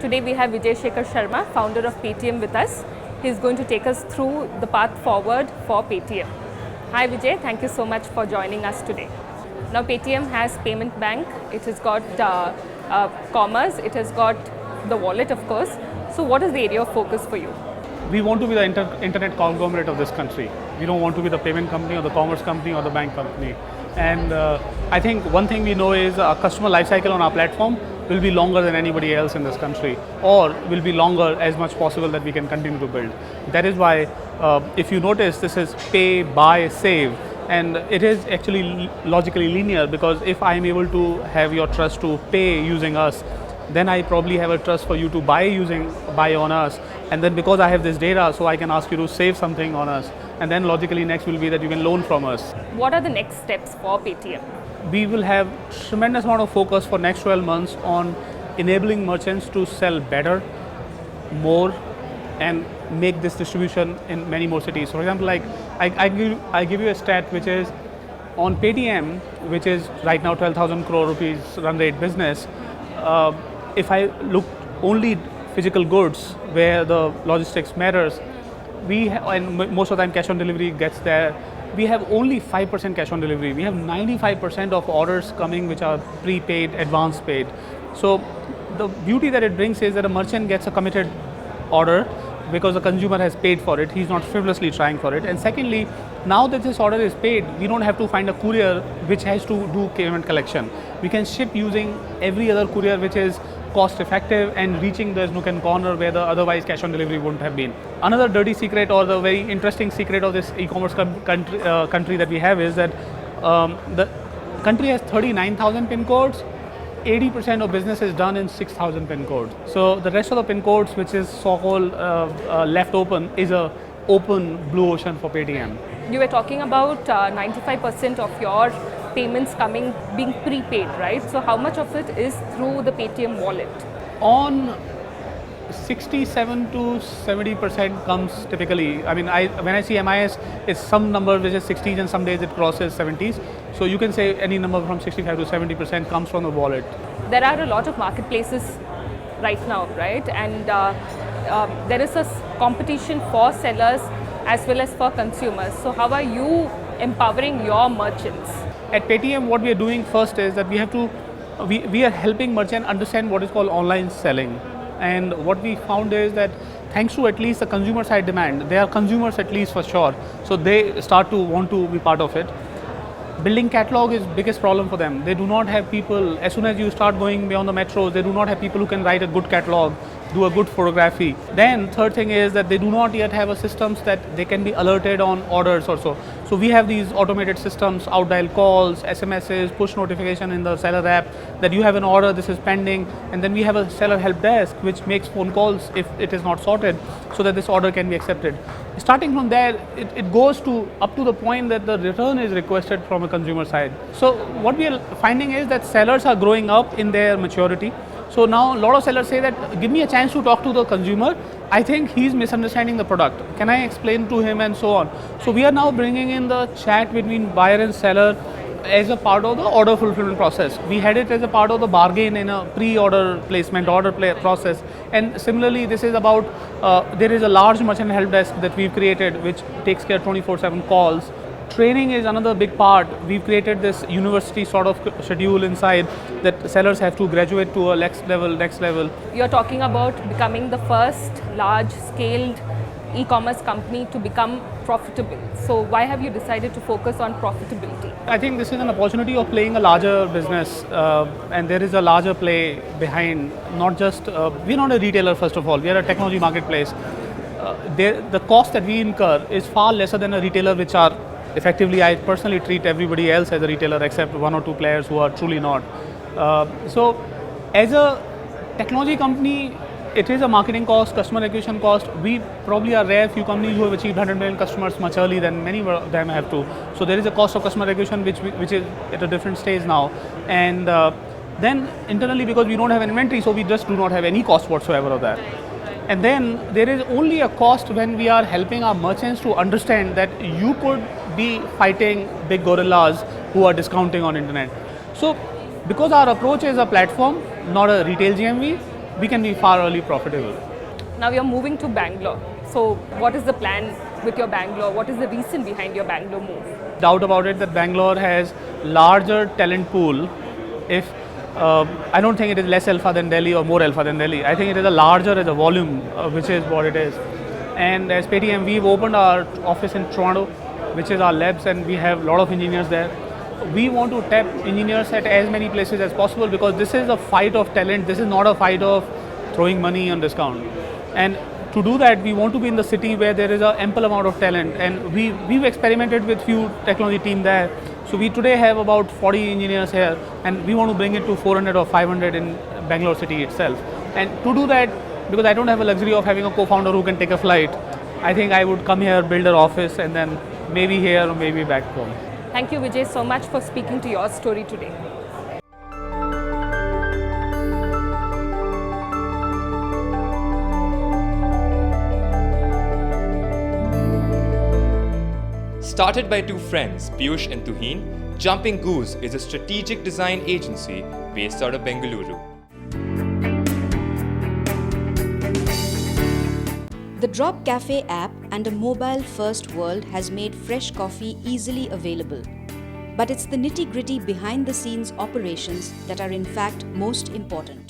Today we have Vijay Shekhar Sharma, founder of Paytm with us. He's going to take us through the path forward for Paytm. Hi Vijay, thank you so much for joining us today. Now Paytm has payment bank, it has got commerce, it has got the wallet of course. So what is the area of focus for you? We want to be the internet conglomerate of this country. We don't want to be the payment company or the commerce company or the bank company. And I think one thing we know is our customer lifecycle on our platform will be longer than anybody else in this country, or will be longer as much possible that we can continue to build. That is why, if you notice, this is pay, buy, save. And it is actually logically linear, because if I'm able to have your trust to pay using us, then I probably have a trust for you to buy on us. And then because I have this data, so I can ask you to save something on us. And then logically next will be that you can loan from us. What are the next steps for Paytm? We will have tremendous amount of focus for next 12 months on enabling merchants to sell better, more, and make this distribution in many more cities. For example, like I give you a stat which is on Paytm, which is right now 12,000 crore rupees run rate business. If I look only physical goods where the logistics matters, and most of the time cash on delivery gets there, we have only 5% cash on delivery. We have 95% of orders coming which are prepaid, advance paid. So the beauty that it brings is that a merchant gets a committed order because the consumer has paid for it. He's not frivolously trying for it. And secondly, now that this order is paid, we don't have to find a courier which has to do payment collection. We can ship using every other courier which is cost effective and reaching the nook and corner where the otherwise cash on delivery wouldn't have been. Another dirty secret, or the very interesting secret of this e-commerce country that we have, is that the country has 39,000 pin codes. 80% of business is done in 6,000 pin codes. So the rest of the pin codes, which is so-called left open, is a open blue ocean for Paytm. You were talking about 95% of your payments being prepaid, right? So how much of it is through the Paytm wallet? On 67 to 70% comes typically. I mean, when I see MIS, it's some number which is 60s and some days it crosses 70s. So you can say any number from 65 to 70% comes from the wallet. There are a lot of marketplaces right now, right? And there is a competition for sellers as well as for consumers. So how are you empowering your merchants? At Paytm, what we are doing first is that we are helping merchants understand what is called online selling. And what we found is that thanks to at least the consumer side demand, they are consumers at least for sure. So they start to want to be part of it. Building catalog is biggest problem for them. They do not have people, as soon as you start going beyond the metros, they do not have people who can write a good catalog, do a good photography. Then third thing is that they do not yet have a systems that they can be alerted on orders or so. So we have these automated systems, outdial calls, SMSs, push notification in the seller app that you have an order, this is pending, and then we have a seller help desk which makes phone calls if it is not sorted so that this order can be accepted. Starting from there, it goes up to the point that the return is requested from a consumer side. So what we are finding is that sellers are growing up in their maturity. So now a lot of sellers say that give me a chance to talk to the consumer. I think he's misunderstanding the product. Can I explain to him and so on? So we are now bringing in the chat between buyer and seller as a part of the order fulfillment process. We had it as a part of the bargain in a pre-order placement, process. And similarly, this is about, there is a large merchant help desk that we've created which takes care of 24/7 calls. Training is another big part. We've created this university sort of schedule inside that sellers have to graduate to a next level. You're talking about becoming the first large-scaled e-commerce company to become profitable. So why have you decided to focus on profitability? I think this is an opportunity of playing a larger business, and there is a larger play behind. Not just, we're not a retailer first of all, we are a technology marketplace. The cost that we incur is far lesser than a retailer, which are effectively, I personally treat everybody else as a retailer except one or two players who are truly not. So as a technology company, it is a marketing cost, customer acquisition cost. We probably are rare few companies who have achieved 100 million customers much earlier than many of them have to. So there is a cost of customer acquisition which is at a different stage now. And then internally, because we don't have an inventory, so we just do not have any cost whatsoever of that. And then there is only a cost when we are helping our merchants to understand that you could be fighting big gorillas who are discounting on internet. So because our approach is a platform, not a retail GMV, we can be far early profitable. Now you're moving to Bangalore. So what is the plan with your Bangalore? What is the reason behind your Bangalore move? Doubt about it that Bangalore has larger talent pool. If I don't think it is less alpha than Delhi or more alpha than Delhi. I think it is a larger as a volume, which is what it is. And as Paytm, we've opened our office in Toronto, which is our labs, and we have a lot of engineers there. We want to tap engineers at as many places as possible because this is a fight of talent. This is not a fight of throwing money on discount. And to do that, we want to be in the city where there is an ample amount of talent. And we've experimented with few technology team there. So we today have about 40 engineers here, and we want to bring it to 400 or 500 in Bangalore city itself. And to do that, because I don't have a luxury of having a co-founder who can take a flight, I think I would come here, build an office, and then maybe here or maybe back home. Thank you, Vijay, so much for speaking to Yourstory today. Started by two friends, Piyush and Tuhin, Jumping Goose is a strategic design agency based out of Bengaluru. The Drop Cafe app and a mobile-first world has made fresh coffee easily available. But it's the nitty-gritty behind-the-scenes operations that are in fact most important.